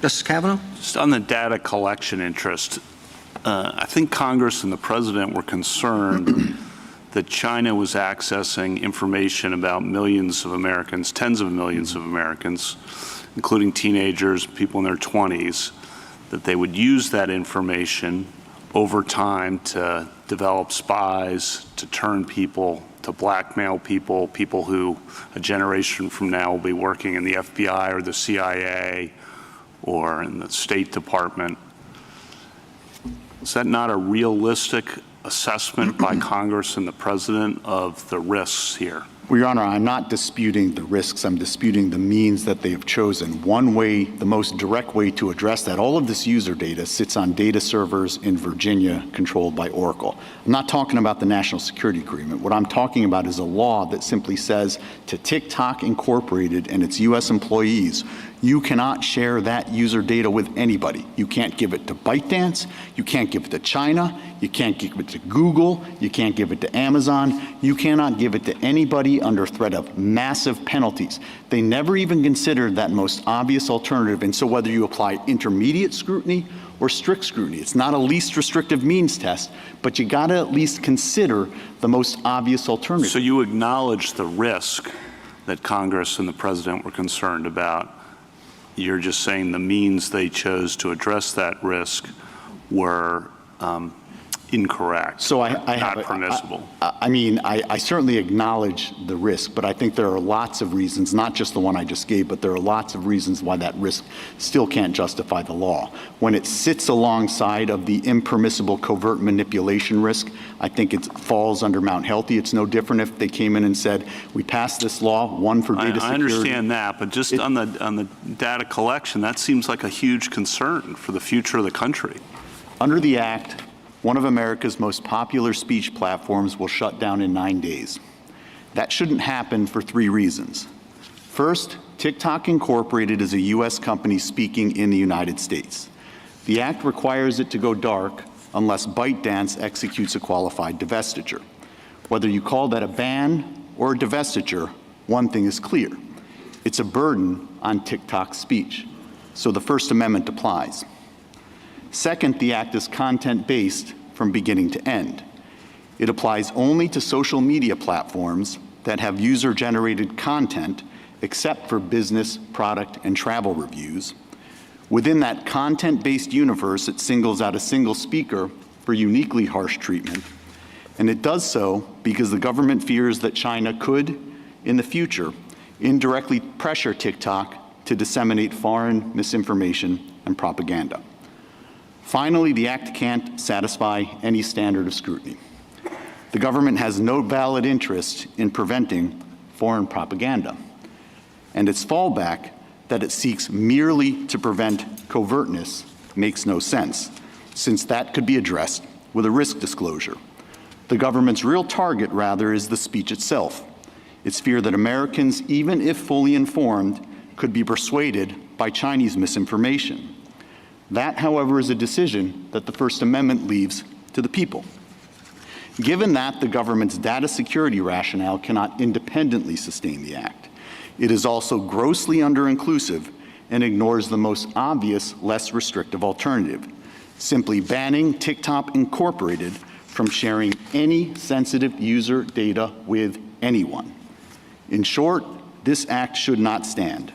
Justice Kavanaugh? Just on the data collection interest, I think Congress and the President were concerned that China was accessing information about millions of Americans, tens of millions of Americans, including teenagers, people in their 20s, that they would use that information over time to develop spies, to turn people, to blackmail people, people who a generation from now will be working in the FBI or the CIA or in the State Department. Is that not a realistic assessment by Congress and the President of the risks here? Well, Your Honor, I'm not disputing the risks. I'm disputing the means that they have chosen. One way, the most direct way to address that, all of this user data sits on data servers in Virginia controlled by Oracle. I'm not talking about the National Security Agreement. What I'm talking about is a law that simply says to TikTok Incorporated and its U.S. employees, you cannot share that user data with anybody. You can't give it to ByteDance, you can't give it to China, you can't give it to Google, you can't give it to Amazon, you cannot give it to anybody under threat of massive penalties. They never even considered that most obvious alternative, and so whether you apply intermediate scrutiny or strict scrutiny, it's not a least restrictive means test, but you gotta at least consider the most obvious alternative. So you acknowledge the risk that Congress and the President were concerned about. You're just saying the means they chose to address that risk were incorrect, so not permissible. I certainly acknowledge the risk, but I think there are lots of reasons, not just the one I just gave, but there are lots of reasons why that risk still can't justify the law. When it sits alongside of the impermissible covert manipulation risk, I think it falls under Mount Healthy. It's no different if they came in and said, we passed this law, one for data security. I understand that, but just on the data collection, that seems like a huge concern for the future of the country. Under the Act, one of America's most popular speech platforms will shut down in 9 days. That shouldn't happen for 3 reasons. First, TikTok Incorporated is a U.S. company speaking in the United States. The Act requires it to go dark unless ByteDance executes a qualified divestiture. Whether you call that a ban or a divestiture, one thing is clear. It's a burden on TikTok's speech, so the First Amendment applies. Second, the Act is content-based from beginning to end. It applies only to social media platforms that have user-generated content, except for business, product, and travel reviews. Within that content-based universe, it singles out a single speaker for uniquely harsh treatment, and it does so because the government fears that China could, in the future, indirectly pressure TikTok to disseminate foreign misinformation and propaganda. Finally, the Act can't satisfy any standard of scrutiny. The government has no valid interest in preventing foreign propaganda, and its fallback that it seeks merely to prevent covertness makes no sense, since that could be addressed with a risk disclosure. The government's real target, rather, is the speech itself. Its fear that Americans, even if fully informed, could be persuaded by Chinese misinformation. That, however, is a decision that the First Amendment leaves to the people. Given that the government's data security rationale cannot independently sustain the Act, it is also grossly under-inclusive and ignores the most obvious, less restrictive alternative, simply banning TikTok Incorporated from sharing any sensitive user data with anyone. In short, this Act should not stand.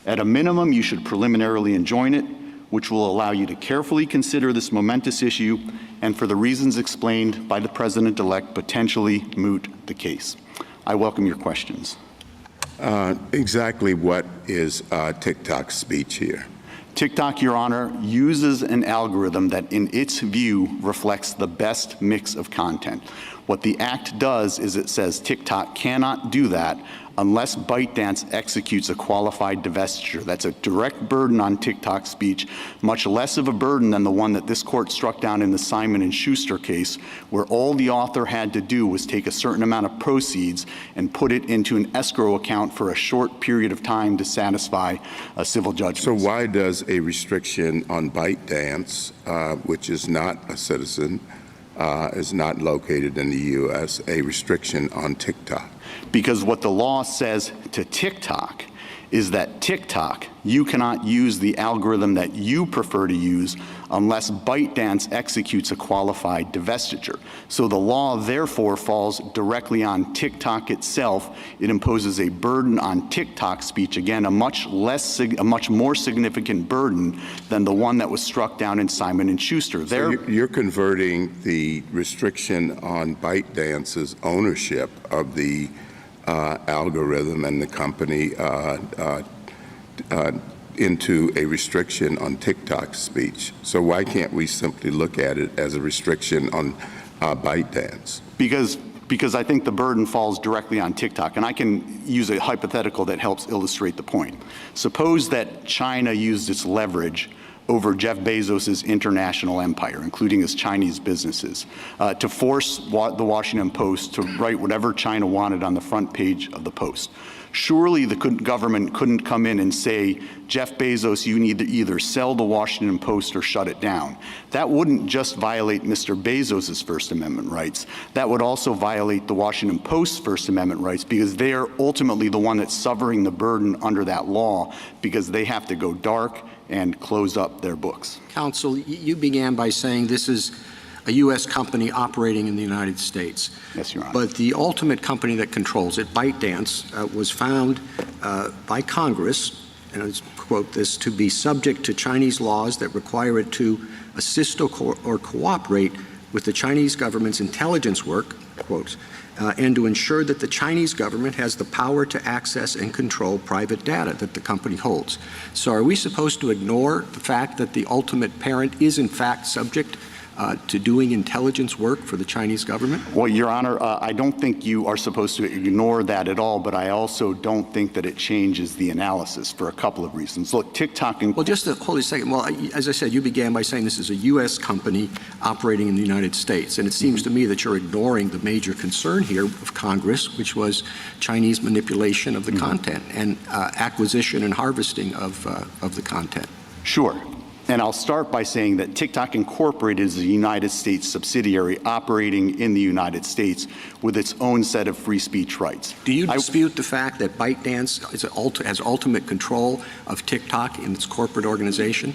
At a minimum, you should preliminarily enjoin it, which will allow you to carefully consider this momentous issue and, for the reasons explained by the President-elect, potentially moot the case. I welcome your questions. Exactly what is TikTok's speech here? TikTok, Your Honor, uses an algorithm that, in its view, reflects the best mix of content. What the Act does is it says TikTok cannot do that unless ByteDance executes a qualified divestiture. That's a direct burden on TikTok speech, much less of a burden than the one that this court struck down in the Simon & Schuster case, where all the author had to do was take a certain amount of proceeds and put it into an escrow account for a short period of time to satisfy a civil judgment. So why does a restriction on ByteDance, which is not a citizen, is not located in the U.S., a restriction on TikTok? Because what the law says to TikTok is that TikTok, you cannot use the algorithm that you prefer to use unless ByteDance executes a qualified divestiture. So the law therefore falls directly on TikTok itself. It imposes a burden on TikTok speech, again, a much more significant burden than the one that was struck down in Simon & Schuster. So you're converting the restriction on ByteDance's ownership of the algorithm and the company into a restriction on TikTok's speech. So why can't we simply look at it as a restriction on ByteDance? Because I think the burden falls directly on TikTok, and I can use a hypothetical that helps illustrate the point. Suppose that China used its leverage over Jeff Bezos's international empire, including his Chinese businesses, to force the Washington Post to write whatever China wanted on the front page of the Post. Surely the government couldn't come in and say, Jeff Bezos, you need to either sell the Washington Post or shut it down. That wouldn't just violate Mr. Bezos's First Amendment rights. That would also violate the Washington Post's First Amendment rights, because they are ultimately the one that's suffering the burden under that law, because they have to go dark and close up their books. Counsel, you began by saying this is a U.S. company operating in the United States. Yes, Your Honor. But the ultimate company that controls it, ByteDance, was found by Congress, and I quote this, to be subject to Chinese laws that require it to assist or cooperate with the Chinese government's intelligence work, quote, and to ensure that the Chinese government has the power to access and control private data that the company holds. So are we supposed to ignore the fact that the ultimate parent is in fact subject to doing intelligence work for the Chinese government? Well, Your Honor, I don't think you are supposed to ignore that at all, but I also don't think that it changes the analysis for a couple of reasons. Look, TikTok and... Well, just hold a second. Well, as I said, you began by saying this is a U.S. company operating in the United States, and it seems to me that you're ignoring the major concern here of Congress, which was Chinese manipulation of the content and acquisition and harvesting of the content. Sure. And I'll start by saying that TikTok Incorporated is a United States subsidiary operating in the United States with its own set of free speech rights. Do you dispute the fact that ByteDance has ultimate control of TikTok in its corporate organization?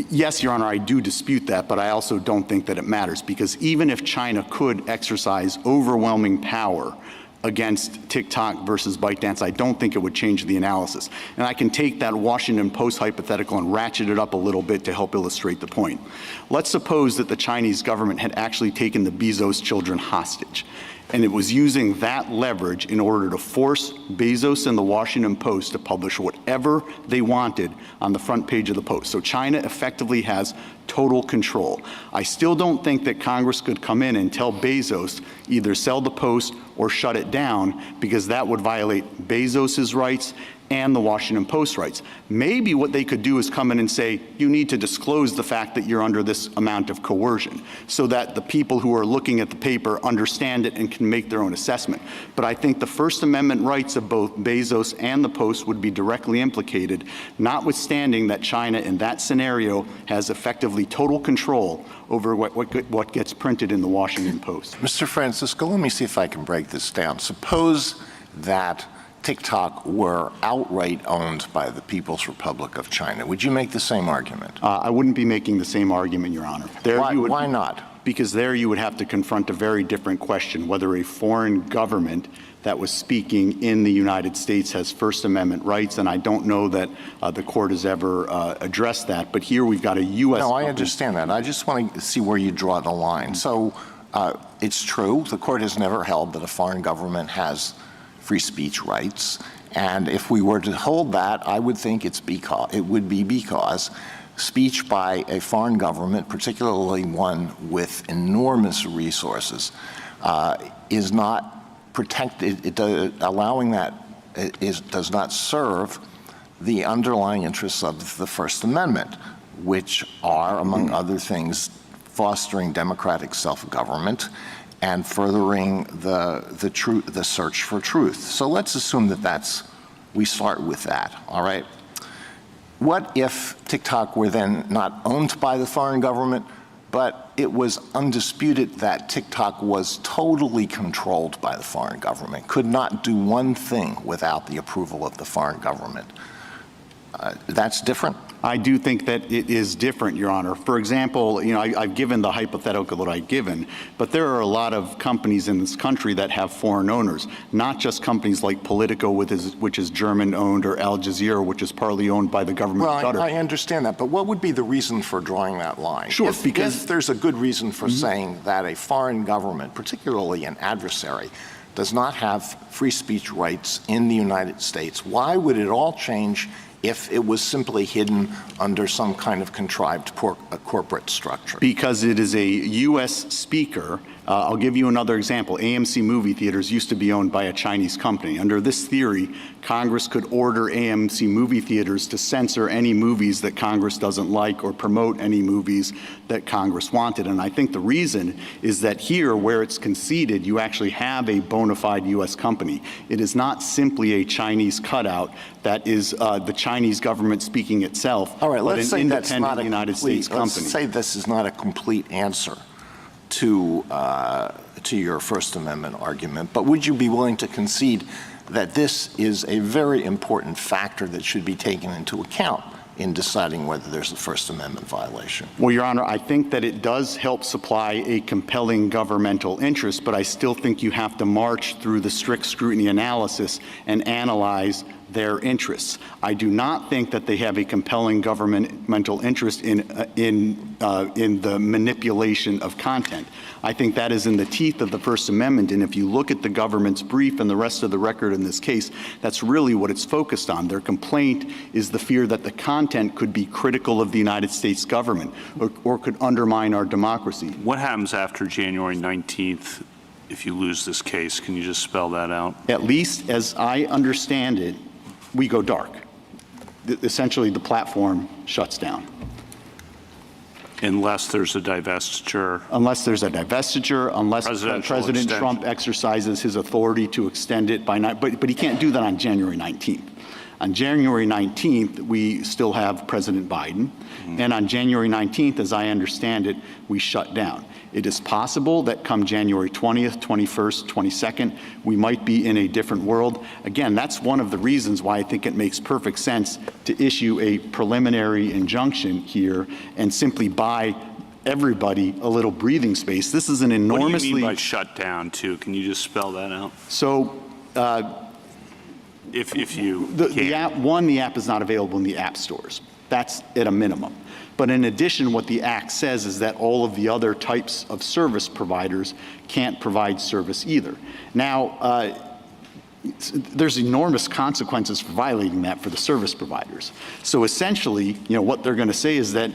Yes, Your Honor, I do dispute that, but I also don't think that it matters, because even if China could exercise overwhelming power against TikTok versus ByteDance, I don't think it would change the analysis. And I can take that Washington Post hypothetical and ratchet it up a little bit to help illustrate the point. Let's suppose that the Chinese government had actually taken the Bezos children hostage, and it was using that leverage in order to force Bezos and the Washington Post to publish whatever they wanted on the front page of the Post. So China effectively has total control. I still don't think that Congress could come in and tell Bezos either sell the Post or shut it down, because that would violate Bezos's rights and the Washington Post rights. Maybe what they could do is come in and say, you need to disclose the fact that you're under this amount of coercion, so that the people who are looking at the paper understand it and can make their own assessment. But I think the First Amendment rights of both Bezos and the Post would be directly implicated, notwithstanding that China in that scenario has effectively total control over what gets printed in the Washington Post. Mr. Francisco, let me see if I can break this down. Suppose that TikTok were outright owned by the People's Republic of China. Would you make the same argument? I wouldn't be making the same argument, Your Honor. Why not? Because there you would have to confront a very different question, whether a foreign government that was speaking in the United States has First Amendment rights, and I don't know that the court has ever addressed that. But here we've got a U.S. No, I understand that. I just want to see where you draw the line. So it's true, the court has never held that a foreign government has free speech rights, and if we were to hold that, I would think it would be because speech by a foreign government, particularly one with enormous resources, is not protected. Allowing that does not serve the underlying interests of the First Amendment, which are, among other things, fostering democratic self-government and furthering the search for truth. So let's assume that we start with that, all right? What if TikTok were then not owned by the foreign government, but it was undisputed that TikTok was totally controlled by the foreign government, could not do one thing without the approval of the foreign government. That's different? I do think that it is different, Your Honor. For example, I've given the hypothetical that I've given, but there are a lot of companies in this country that have foreign owners, not just companies like Politico, which is German-owned, or Al Jazeera, which is partly owned by the government of Qatar. Well, I understand that, but what would be the reason for drawing that line? Sure, if there's a good reason for saying that a foreign government, particularly an adversary, does not have free speech rights in the United States, why would it all change if it was simply hidden under some kind of contrived corporate structure? Because it is a U.S. speaker. I'll give you another example. AMC movie theaters used to be owned by a Chinese company. Under this theory, Congress could order AMC movie theaters to censor any movies that Congress doesn't like or promote any movies that Congress wanted. And I think the reason is that here, where it's conceded, you actually have a bona fide U.S. company. It is not simply a Chinese cutout that is the Chinese government speaking itself, all right, but let's an say that's not independent United States company. Let's say this is not a complete answer to your First Amendment argument, but would you be willing to concede that this is a very important factor that should be taken into account in deciding whether there's a First Amendment violation? Well, Your Honor, I think that it does help supply a compelling governmental interest, but I still think you have to march through the strict scrutiny analysis and analyze their interests. I do not think that they have a compelling governmental interest in the manipulation of content. I think that is in the teeth of the First Amendment, and if you look at the government's brief and the rest of the record in this case, that's really what it's focused on. Their complaint is the fear that the content could be critical of the United States government or could undermine our democracy. What happens after January 19th if you lose this case? Can you just spell that out? At least as I understand it, we go dark. Essentially, the platform shuts down. Unless there's a divestiture. Unless there's a divestiture, unless President Trump exercises his authority to extend it by night. But he can't do that on January 19th. On January 19th, we still have President Biden. And on January 19th, as I understand it, we shut down. It is possible that come January 20th, 21st, 22nd, we might be in a different world. Again, that's one of the reasons why I think it makes perfect sense to issue a preliminary injunction here and simply buy everybody a little breathing space. This is an enormously— What do you mean by shut down, too? Can you just spell that out? So, if you the app is not available in the app stores. That's at a minimum. But in addition, what the Act says is that all of the other types of service providers can't provide service either. Now, there's enormous consequences for violating that for the service providers. So essentially, what they're going to say is that,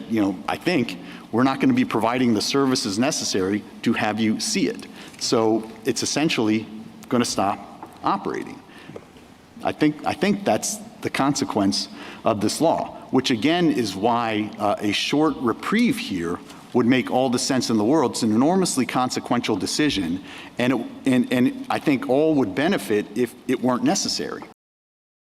I think we're not going to be providing the services necessary to have you see it. So it's essentially going to stop operating. I think that's the consequence of this law, which again is why a short reprieve here would make all the sense in the world. It's an enormously consequential decision, and I think all would benefit if it weren't necessary.